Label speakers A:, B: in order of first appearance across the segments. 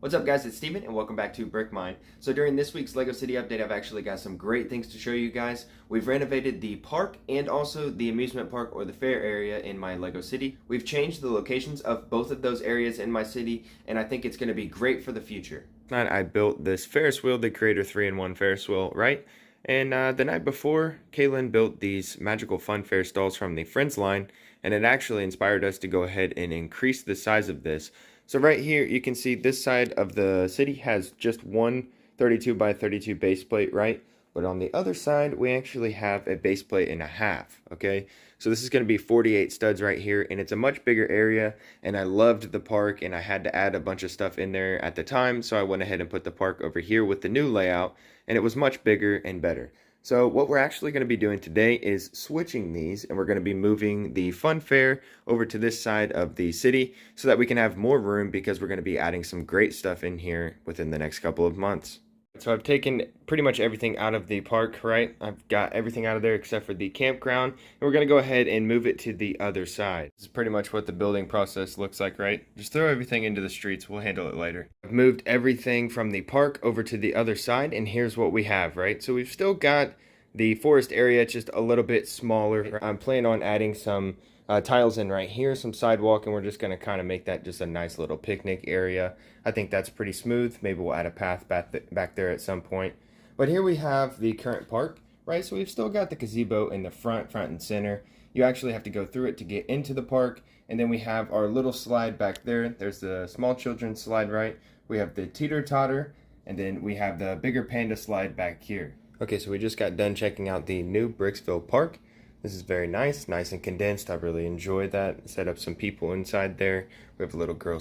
A: What's up guys, it's Steven and welcome back to Brick Mine. So during this week's LEGO City update, I've actually got some great things to show you guys. We've renovated the park and also the amusement park or the fair area in my LEGO City. We've changed the locations of both of those areas in my city and I think it's going to be great for the future. I built this Ferris wheel, the Creator 3-in-1 Ferris wheel, right? And the night before, Kaylin built these magical Funfair stalls from the Friends line, and it actually inspired us to go ahead and increase the size of this. So right here, you can see this side of the city has just one 32 by 32 base plate, right? But on the other side, we actually have a base plate and a half, okay? So this is going to be 48 studs right here, and it's a much bigger area, and I loved the park, and I had to add a bunch of stuff in there at the time, so I went ahead and put the park over here with the new layout, and it was much bigger and better. So what we're actually going to be doing today is switching these, and we're going to be moving the Funfair over to this side of the city so that we can have more room because we're going to be adding some great stuff in here within the next couple of months. So I've taken pretty much everything out of the park, right? I've got everything out of there except for the campground, and we're going to go ahead and move it to the other side. This is pretty much what the building process looks like, right? Just throw everything into the streets, we'll handle it later. I've moved everything from the park over to the other side, and here's what we have, right? So we've still got the forest area, just a little bit smaller. I'm planning on adding some tiles in right here, some sidewalk, and we're just going to kind of make that just a nice little picnic area. I think that's pretty smooth. Maybe we'll add a path back there at some point. But here we have the current park, right? So we've still got the gazebo in the front and center. You actually have to go through it to get into the park. And then we have our little slide back there. There's the small children's slide, right? We have the teeter-totter, and then we have the bigger panda slide back here. Okay, so we just got done checking out the new Bricksville Park. This is very nice and condensed. I really enjoyed that. Set up some people inside there. We have a little girl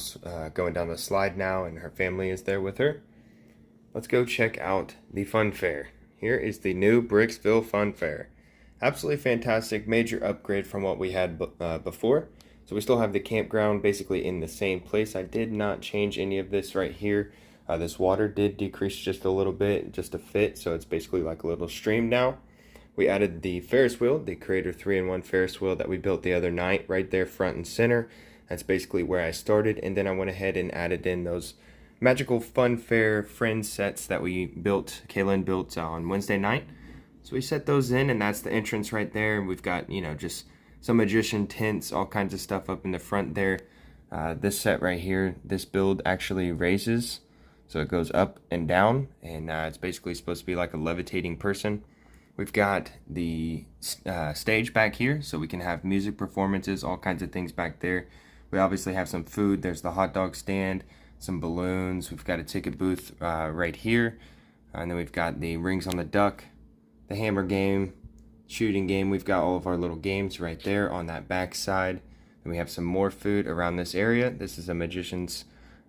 A: going down the slide now, and her family is there with her. Let's go check out the Fun Fair. Here is the new Bricksville Fun Fair. Absolutely fantastic, major upgrade from what we had before. So we still have the campground basically in the same place. I did not change any of this right here. This water did decrease just a little bit, just to fit, so it's basically like a little stream now. We added the Ferris wheel, the Creator 3-in-1 Ferris wheel that we built the other night, right there front and center. That's basically where I started, and then I went ahead and added in those magical Funfair friend sets that we built, Kaylin built on Wednesday night. So we set those in, and that's the entrance right there. And we've got, you know, just some magician tents, all kinds of stuff up in the front there. This set right here, this build actually raises, so it goes up and down, and it's basically supposed to be like a levitating person. We've got the stage back here, so we can have music performances, all kinds of things back there. We obviously have some food. There's the hot dog stand, some balloons. We've got a ticket booth right here. And then we've got the rings on the duck, the hammer game, shooting game. We've got all of our little games right there on that back side. And we have some more food around this area. This is a magician's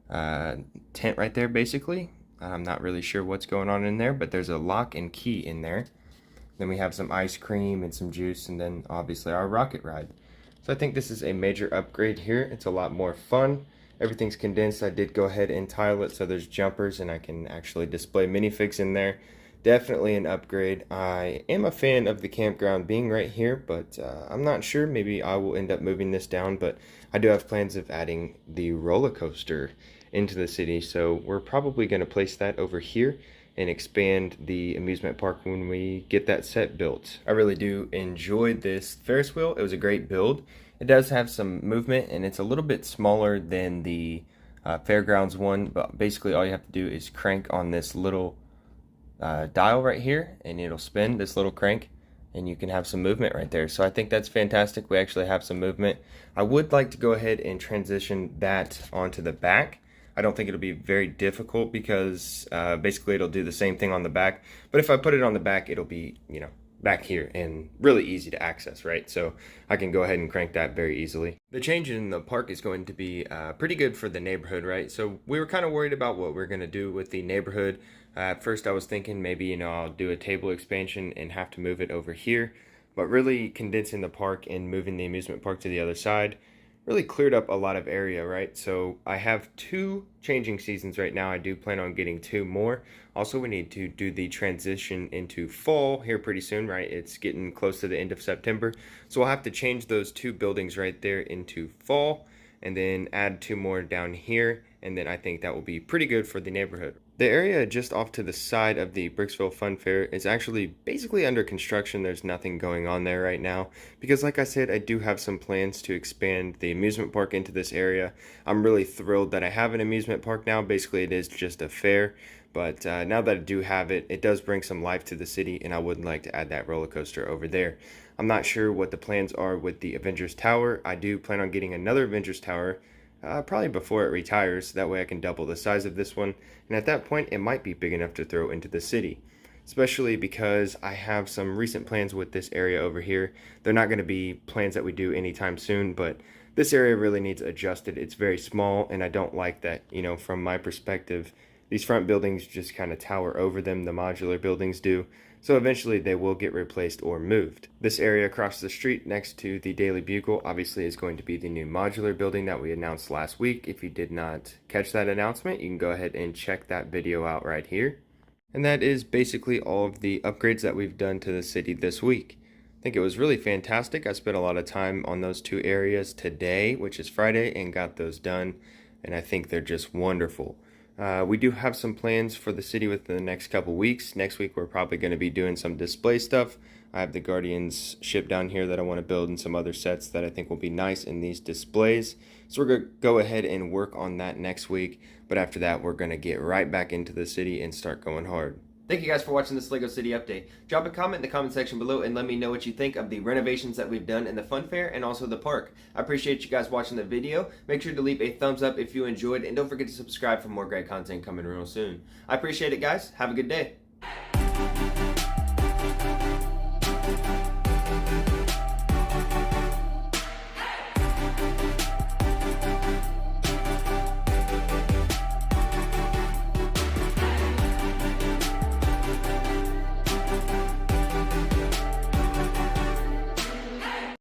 A: tent right there, basically. I'm not really sure what's going on in there, but there's a lock and key in there. Then we have some ice cream and some juice, and then obviously our rocket ride. So I think this is a major upgrade here. It's a lot more fun. Everything's condensed. I did go ahead and tile it so there's jumpers and I can actually display minifigs in there. Definitely an upgrade. I am a fan of the campground being right here, but I'm not sure. Maybe I will end up moving this down, but I do have plans of adding the roller coaster into the city, so we're probably going to place that over here and expand the amusement park when we get that set built. I really do enjoy this Ferris wheel. It was a great build. It does have some movement, and it's a little bit smaller than the Fairgrounds one, but basically all you have to do is crank on this little dial right here, and it'll spin this little crank, and you can have some movement right there. So I think that's fantastic. We actually have some movement. I would like to go ahead and transition that onto the back. I don't think it'll be very difficult because basically it'll do the same thing on the back. But if I put it on the back, it'll be, you know, back here and really easy to access, right? So I can go ahead and crank that very easily. The change in the park is going to be pretty good for the neighborhood, right? So we were kind of worried about what we're going to do with the neighborhood. At first I was thinking maybe, you know, I'll do a table expansion and have to move it over here. But really condensing the park and moving the amusement park to the other side really cleared up a lot of area, right? So I have 2 changing seasons right now. I do plan on getting 2 more. Also, we need to do the transition into fall here pretty soon, right? It's getting close to the end of September. So we'll have to change those 2 buildings right there into fall and then add 2 more down here and then I think that will be pretty good for the neighborhood. The area just off to the side of the Bricksville Funfair is actually basically under construction. There's nothing going on there right now because, like I said, I do have some plans to expand the amusement park into this area. I'm really thrilled that I have an amusement park now. Basically, it is just a fair, but now that I do have it, it does bring some life to the city, and I would like to add that roller coaster over there. I'm not sure what the plans are with the Avengers Tower. I do plan on getting another Avengers Tower probably before it retires. That way I can double the size of this one, and at that point it might be big enough to throw into the city, especially because I have some recent plans with this area over here. They're not going to be plans that we do anytime soon, but this area really needs adjusted. It's very small, and I don't like that, from my perspective, these front buildings just kind of tower over them, the modular buildings do. So eventually they will get replaced or moved. This area across the street next to the Daily Bugle obviously is going to be the new modular building that we announced last week. If you did not catch that announcement, you can go ahead and check that video out right here. And that is basically all of the upgrades that we've done to the city this week. I think it was really fantastic. I spent a lot of time on those two areas today, which is Friday, and got those done. And I think they're just wonderful. We do have some plans for the city within the next couple weeks. Next week we're probably going to be doing some display stuff. I have the Guardians ship down here that I want to build and some other sets that I think will be nice in these displays. So we're going to go ahead and work on that next week. But after that we're going to get right back into the city and start going hard. Thank you guys for watching this LEGO City update. Drop a comment in the comment section below and let me know what you think of the renovations that we've done in the Funfair and also the park. I appreciate you guys watching the video. Make sure to leave a thumbs up if you enjoyed, and don't forget to subscribe for more great content coming real soon. I appreciate it, guys. Have a good day.